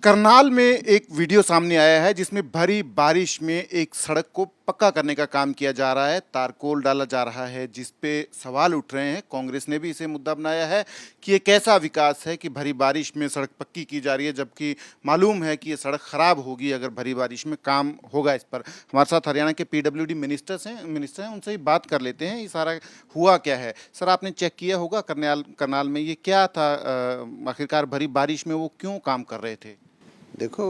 करनाल में एक वीडियो सामने आया है जिसमें भरी बारिश में एक सड़क को पक्का करने का काम किया जा रहा है, तारकोल डाला जा रहा है, जिस पे सवाल उठ रहे हैं। कांग्रेस ने भी इसे मुद्दा बनाया है कि ये कैसा विकास है कि भरी बारिश में सड़क पक्की की जा रही है, जबकि मालूम है कि ये सड़क खराब होगी अगर भरी बारिश में काम होगा इस पर। हमारे साथ हरियाणा के पीडब्ल्यूडी मिनिस्टर हैं, उनसे ही बात कर लेते हैं। ये सारा हुआ क्या है सर, आपने चेक किया होगा करनाल में ये क्या था, आखिरकार भरी बारिश में वो क्यों काम कर रहे थे? देखो,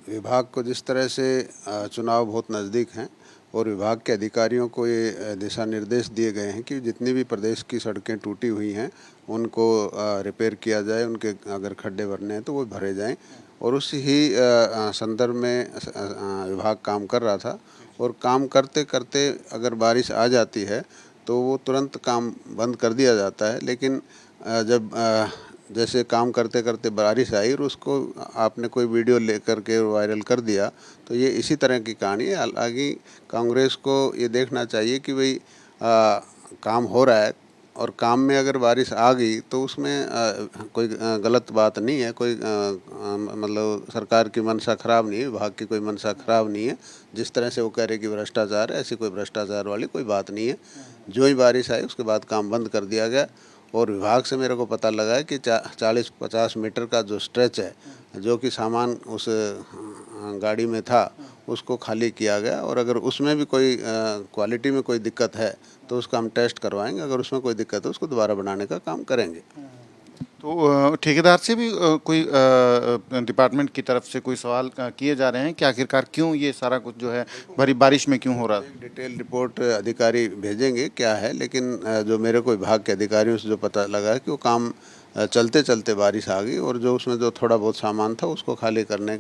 विभाग को जिस तरह से चुनाव बहुत नज़दीक हैं और विभाग के अधिकारियों को ये दिशा निर्देश दिए गए हैं कि जितनी भी प्रदेश की सड़कें टूटी हुई हैं उनको रिपेयर किया जाए, उनके अगर खड्डे भरने हैं तो वो भरे जाएं। और उसी ही संदर्भ में विभाग काम कर रहा था। और काम करते करते अगर बारिश आ जाती है तो वो तुरंत काम बंद कर दिया जाता है। लेकिन जब जैसे काम करते करते बारिश आई और उसको आपने कोई वीडियो लेकर के वायरल कर दिया, तो ये इसी तरह की कहानी है। हालांकि कांग्रेस को ये देखना चाहिए कि भाई काम हो रहा है और काम में अगर बारिश आ गई तो उसमें कोई गलत बात नहीं है, कोई मतलब सरकार की मंशा खराब नहीं है, विभाग की कोई मंशा खराब नहीं है। जिस तरह से वो कह रहे कि भ्रष्टाचार है, ऐसी कोई भ्रष्टाचार वाली कोई बात नहीं है। जो ही बारिश आई उसके बाद काम बंद कर दिया गया। और विभाग से मेरे को पता लगा है कि 40-50 मीटर का जो स्ट्रेच है, जो कि सामान उस गाड़ी में था, उसको खाली किया गया। और अगर उसमें भी कोई क्वालिटी में कोई दिक्कत है तो उसका हम टेस्ट करवाएंगे। अगर उसमें कोई दिक्कत है उसको दोबारा बनाने का काम करेंगे। तो ठेकेदार से भी कोई डिपार्टमेंट की तरफ से कोई सवाल किए जा रहे हैं कि आखिरकार क्यों ये सारा कुछ जो है भरी बारिश में क्यों हो रहा है? डिटेल रिपोर्ट अधिकारी भेजेंगे क्या है, लेकिन जो मेरे को विभाग के अधिकारियों से जो पता लगा है कि वो काम चलते चलते बारिश आ गई और जो उसमें जो थोड़ा बहुत सामान था उसको खाली करना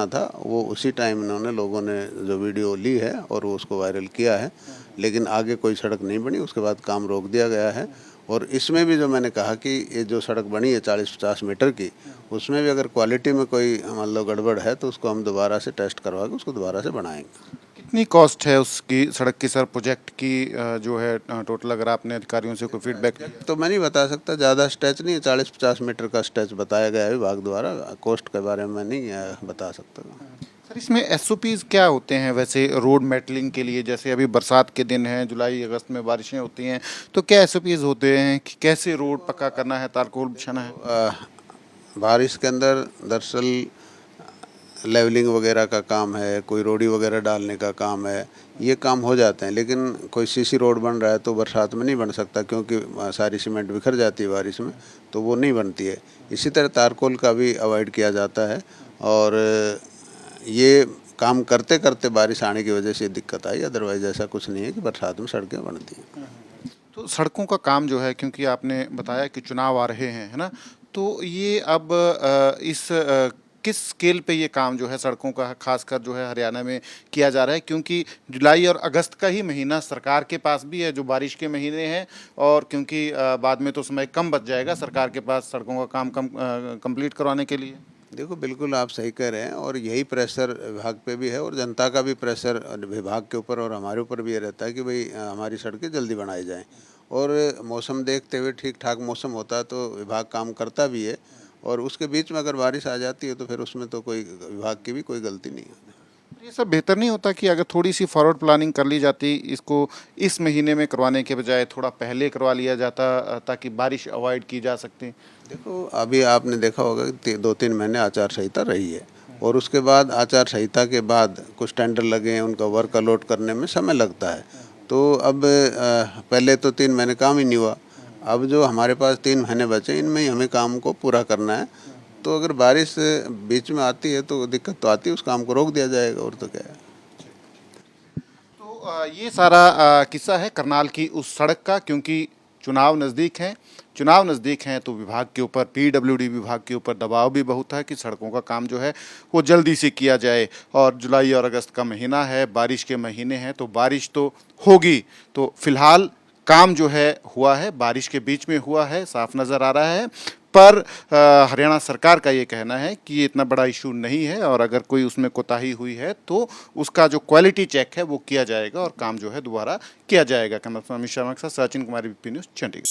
था, वो उसी टाइम इन्होंने लोगों ने जो वीडियो ली है और वो उसको वायरल किया है। लेकिन आगे कोई सड़क नहीं बनी, उसके बाद काम रोक दिया गया है। और इसमें भी जो मैंने कहा कि ये जो सड़क बनी है 40-50 मीटर की, उसमें भी अगर क्वालिटी में कोई मान लो गड़बड़ है तो उसको हम दोबारा से टेस्ट करवा के उसको दोबारा से बनाएंगे। कितनी कॉस्ट है उसकी सड़क की सर, प्रोजेक्ट की जो है टोटल, अगर आपने अधिकारियों से कोई फीडबैक? तो मैं नहीं बता सकता, ज़्यादा स्ट्रेच नहीं है, 40-50 मीटर का स्ट्रेच बताया गया है विभाग द्वारा। कोस्ट के बारे में मैं नहीं बता सकता। सर इसमें एसओपीज क्या होते हैं वैसे रोड मेटलिंग के लिए? जैसे अभी बरसात के दिन हैं, जुलाई अगस्त में बारिशें होती हैं, तो क्या एसओपीज होते हैं कि कैसे रोड पक्का करना है, तारकोल बिछाना है? बारिश के अंदर दरअसल लेवलिंग वगैरह का काम है, कोई रोडी वगैरह डालने का काम है, ये काम हो जाते हैं। लेकिन कोई सीसी रोड बन रहा है तो बरसात में नहीं बन सकता, क्योंकि सारी सीमेंट बिखर जाती है बारिश में, तो वो नहीं बनती है। इसी तरह तारकोल का भी अवॉइड किया जाता है। और ये काम करते करते बारिश आने की वजह से दिक्कत आई, अदरवाइज ऐसा कुछ नहीं है कि बरसात में सड़कें बनती हैं। तो सड़कों का काम जो है, क्योंकि आपने बताया कि चुनाव आ रहे हैं, है ना, तो ये अब किस स्केल पे ये काम जो है सड़कों का खासकर जो है हरियाणा में किया जा रहा है? क्योंकि जुलाई और अगस्त का ही महीना सरकार के पास भी है जो बारिश के महीने हैं, और क्योंकि बाद में तो समय कम बच जाएगा सरकार के पास सड़कों का काम कंप्लीट करवाने के लिए। देखो, बिल्कुल आप सही कह रहे हैं और यही प्रेशर विभाग पे भी है और जनता का भी प्रेशर विभाग के ऊपर और हमारे ऊपर भी ये रहता है कि भाई हमारी सड़कें जल्दी बनाई जाएं। और मौसम देखते हुए ठीक ठाक मौसम होता है तो विभाग काम करता भी है। और उसके बीच में अगर बारिश आ जाती है तो फिर उसमें तो कोई विभाग की भी कोई गलती नहीं है। ये सब बेहतर नहीं होता कि अगर थोड़ी सी फॉरवर्ड प्लानिंग कर ली जाती, इसको इस महीने में करवाने के बजाय थोड़ा पहले करवा लिया जाता, ताकि बारिश अवॉइड की जा सकती? देखो, अभी आपने देखा होगा कि 2-3 महीने आचार संहिता रही है और उसके बाद आचार संहिता के बाद कुछ टेंडर लगे हैं, उनका वर्क अलॉट करने में समय लगता है। तो अब पहले तो 3 महीने काम ही नहीं हुआ। अब जो हमारे पास 3 महीने बचे, इनमें ही हमें काम को पूरा करना है। तो अगर बारिश बीच में आती है तो दिक्कत तो आती है, उस काम को रोक दिया जाएगा, और तो क्या है। तो ये सारा किस्सा है करनाल की उस सड़क का। क्योंकि चुनाव नज़दीक हैं तो विभाग के ऊपर, पीडब्ल्यूडी विभाग के ऊपर दबाव भी बहुत है कि सड़कों का काम जो है वो जल्दी से किया जाए। और जुलाई और अगस्त का महीना है, बारिश के महीने हैं, तो बारिश तो होगी। तो फिलहाल काम जो है हुआ है, बारिश के बीच में हुआ है, साफ नज़र आ रहा है। पर हरियाणा सरकार का ये कहना है कि ये इतना बड़ा इशू नहीं है, और अगर कोई उसमें कोताही हुई है तो उसका जो क्वालिटी चेक है वो किया जाएगा और काम जो है दोबारा किया जाएगा। कैमरा पर्सन अमित शर्मा के साथ सचिन कुमार, बीपी न्यूज़, चंडीगढ़।